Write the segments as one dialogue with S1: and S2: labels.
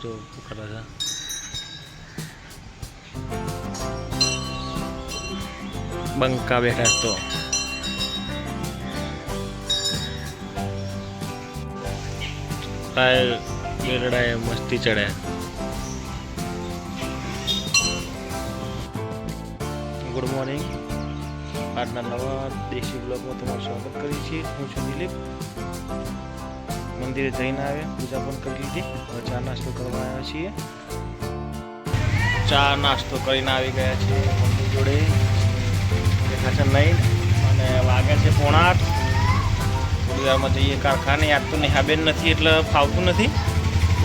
S1: જો કરે છે બંકા બેઠા તો બેરડા મસ્તી ચડ્યા. Good morning. આજના નવા દેશી બ્લોગમાં તમારું સ્વાગત કરીએ છીએ. હું છું દિલીપ. મંદિરે જઈને આવ્યા, પૂજા પણ કરી લીધી. હવે ચા નાસ્તો કરવા આવ્યા છીએ. ચા નાસ્તો કરીને આવી ગયા છીએ મમ્મી જોડે. દેખા છે નહીં અને વાગ્યા છે 7:30. થોડી વારમાં જઈએ કારખાને. યાદ તો નેહાબેન નથી એટલે ફાવતું નથી.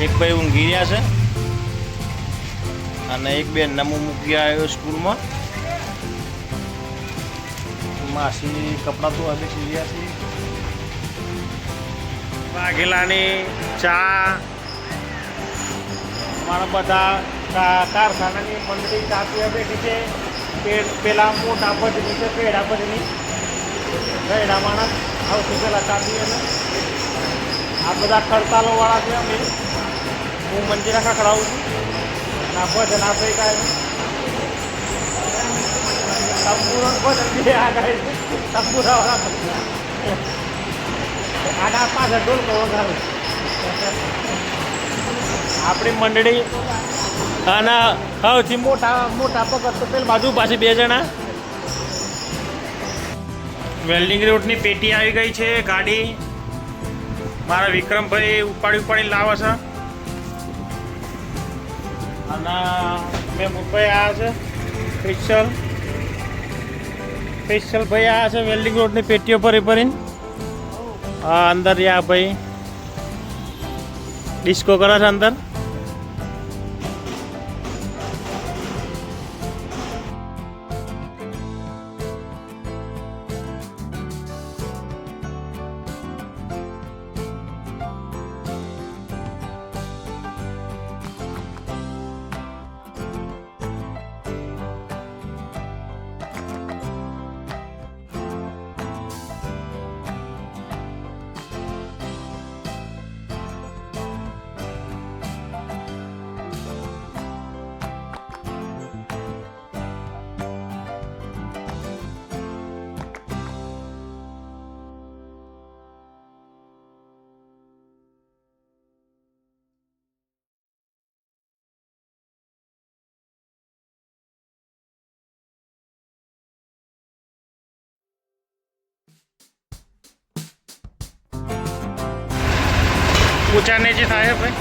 S1: એક ભાઈ ઊંઘી રહ્યા છે અને એક બેન નમું મૂકી આવ્યો સ્કૂલમાં. માસી કપડાં તો હવે સીવ્યા છે. વાઘેલાની ચા અમારા બધા કારખાનાની મંડળી ચા પીવા બેઠી છે. પેલા મોટા ભજની છે, પેડા ભજની પેડા માણસ સૌથી પહેલાં ચા પીએ છે. આ બધા ખડતાલો વાળા છે. અમે હું મંજીરા ખખડાવું છું. ના ભજન આપણે કાંઈ સંપૂર્ણ ભજન બી આ ગાય છે. સંપૂર્ણવાળા આના પાછળ ઢોલકો વગાડું. આપણી મંડળી અને સૌથી મોટા પગત તો પેલી બાજુ પાછી 2 જણા. વેલ્ડિંગ રોડની પેટી આવી ગઈ છે. ગાડી મારા વિક્રમભાઈ ઉપાડી લાવે છે અને મેં મુંબઈ આવ્યા છે. સ્પેશિયલ ભાઈ આવ્યા છે વેલ્ડિંગ રોડની પેટીઓ ભરીને. અંદર યા ભાઈ ડિસ્કો કરે છે અંદર. ઊંચા નીચે થાય ભાઈ.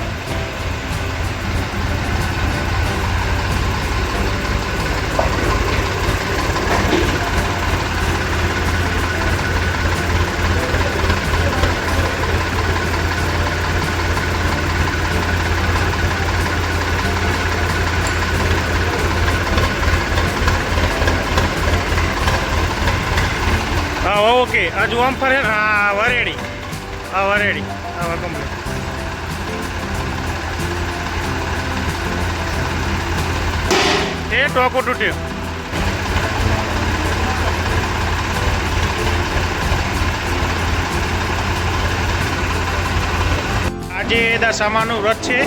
S1: હા ઓકે. હજુ આમ ફરે. હા વરેડી. હા કમ્પ્લીટ. એ ટોકો તૂટ્યો. આજે દશામાનું વ્રત છે.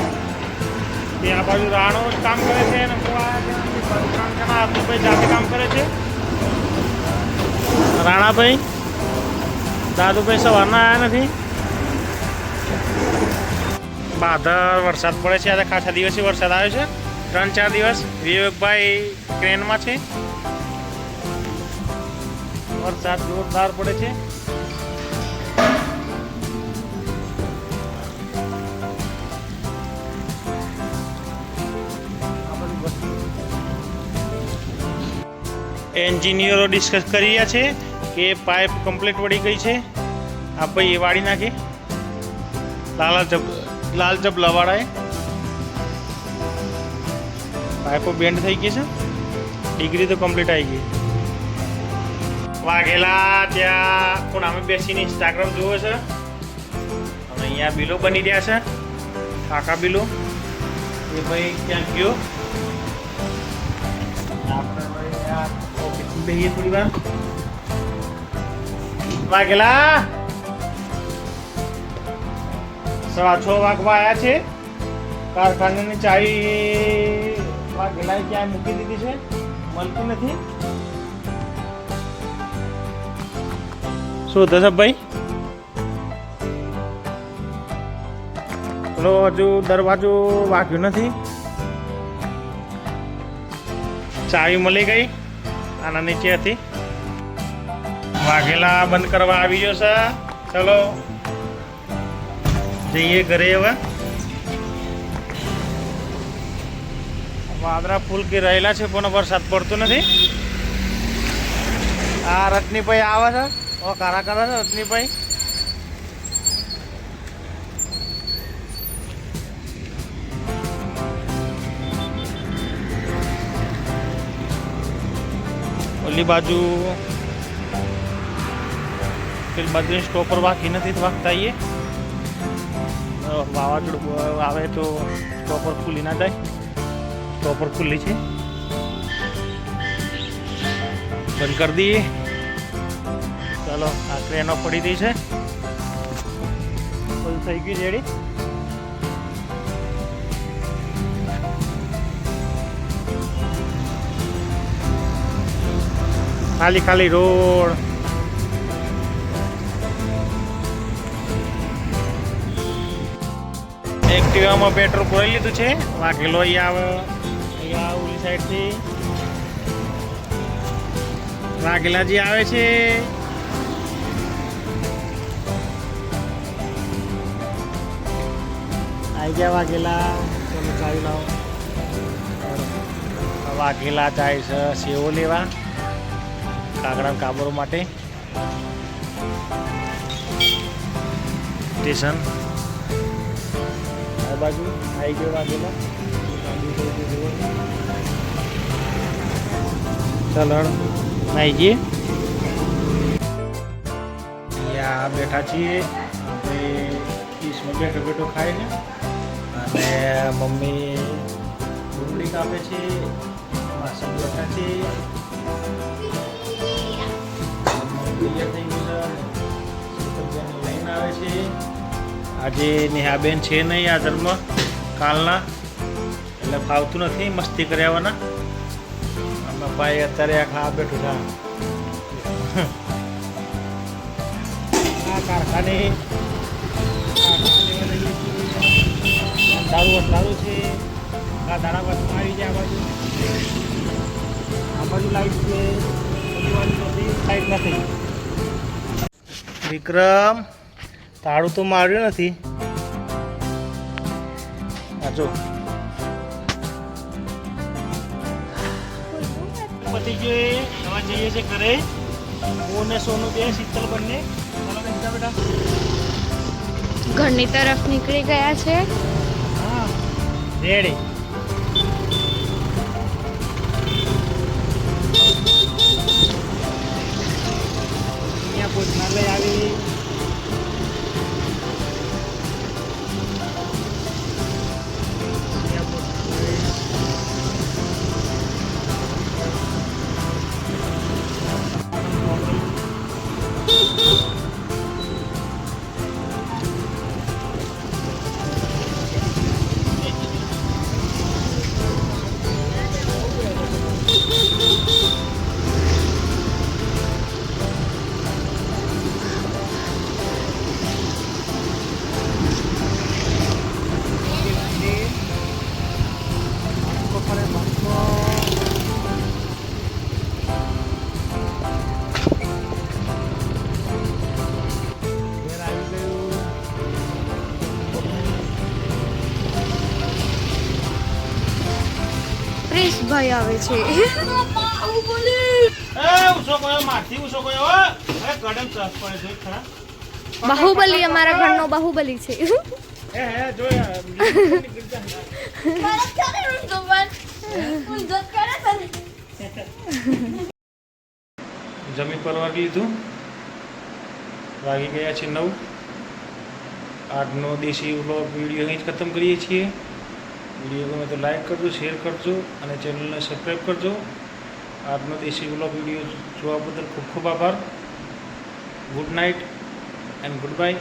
S1: તે આ બાજુ રાણો જ કામ કરે છે અને ભાઈ જાતે કામ કરે છે. રાણાભાઈ દાદુભાઈ સવારના આવ્યા નથી. ભાદર વરસાદ પડે છે. આજે ખાસા દિવસે વરસાદ આવ્યો છે. 3-4 દિવસ. વિવેકભાઈ ક્રેનમાં છે. વરસાદ જોરદાર પડે છે. એન્જિનિયરો ડિસ્કસ કરી રહ્યા છે કે પાઇપ કમ્પ્લીટ વળી ગઈ છે. આ ભાઈ એ વાળી નાખે. લાલ જબલાવાળાએ પાઇપો બેન્ડ થઈ ગઈ છે. ડિગ્રી તો કમ્પ્લીટ આવી ગઈ. વાઘેલા ત્યાં ખૂણામાં બેસીને ઇન્સ્ટાગ્રામ જોવે છે અને અહીંયા બિલો બની રહ્યા છે. કાકા બિલો એ ભાઈ ક્યાં ગયો. આપણે ઓફિસમાં બેસીએ થોડી વાર. વાઘેલા 6:15 વાગવા આવ્યા છે. કારખાનાની ચાવી વાઘેલાએ ક્યાંય મૂકી દીધી છે, મળતી નથી. શું થશે ભાઈ? પેલો હજુ દરવાજો વાગ્યો નથી. ચાવી મળી ગઈ આના નીચે હતી. વાઘેલા બંધ કરવા આવી ગયો છે. ચલો જઈએ ઘરે. હવે વાદળા ફૂલ કે રહેલા છે પણ વરસાદ પડતો નથી. આ રત્નીભાઈ આવે છે. ઓ કારા કરે છે રત્નીભાઈ. ઓલી બાજુ પેલી બાજુ સ્ટોપર બાકી નથી તો વાગતા આવીએ. વાવાઝોડું આવે તો સ્ટોપર ખુલી ના જાય. સ્ટોપર ખુલ્લી છે, બંધ કરી દઈએ. ચાલો આ ટ્રેનો પડી ગઈ છે, બધું થઈ ગયું રેડી. ખાલી ખાલી રોડ. એક્ટિવામાં પેટ્રોલ પૂરાઈ લીધું છે. વાઘેલો અહીંયા આવે, અહીંયા ઓલી સાઈડથી વાઘેલાજી આવે છે. આવી ગયા વાઘેલા. ચલો ચાવી લાવો. વાઘેલા જાય છે સેવો લેવા કાગડા કાબરો માટે. સ્ટેશન આ બાજુ આવી ગયો વાઘેલા. ચલણ આવી ગઈએ. અહીંયા બેઠા છીએ આપણે. ડીશમાં બેઠો બેઠો ખાય છે અને મમ્મી ડુંગળી કાપે છે. માસી બેઠા છે. લઈને આવે છે. આજે નેહાબેન છે નહીં આ ધર્મ કાલના, એટલે ફાવતું નથી મસ્તી કર્યાવાના. અમે ભાઈ અત્યારે આ ખાવા બેઠું છે. આ કારખાને દારૂ છે. આ દાણા બાજુ આવી જાય. આ બાજુ લાઈટ છે. સાઈડ નથી. વિક્રમ તાળું તો માર્યું નથી. આ જો પતિ જોઈએ. હવે જઈએ છે ઘરે. હું ને સોનું બે શીતલ બંને બેટા
S2: ઘરની તરફ નીકળી ગયા છે.
S1: હા રેડી. ભોજનાલય આવી.
S2: ભાઈ આવે છે. બાહુબલી અમારા ઘરનો બાહુબલી છે.
S1: જમી પરવારી લીધું. વાગી ગયા છે 9. આજનો દેશી વ્લોગ વિડીયો અહીં જ ખતમ કરીએ છીએ. વિડીયો ગમે તો લાઈક કરજો, શેર કરજો અને ચેનલને સબસ્ક્રાઈબ કરજો. આજનો દેશી વ્લોગ વિડીયો જોવા બદલ ખૂબ ખૂબ આભાર. Good night and good bye.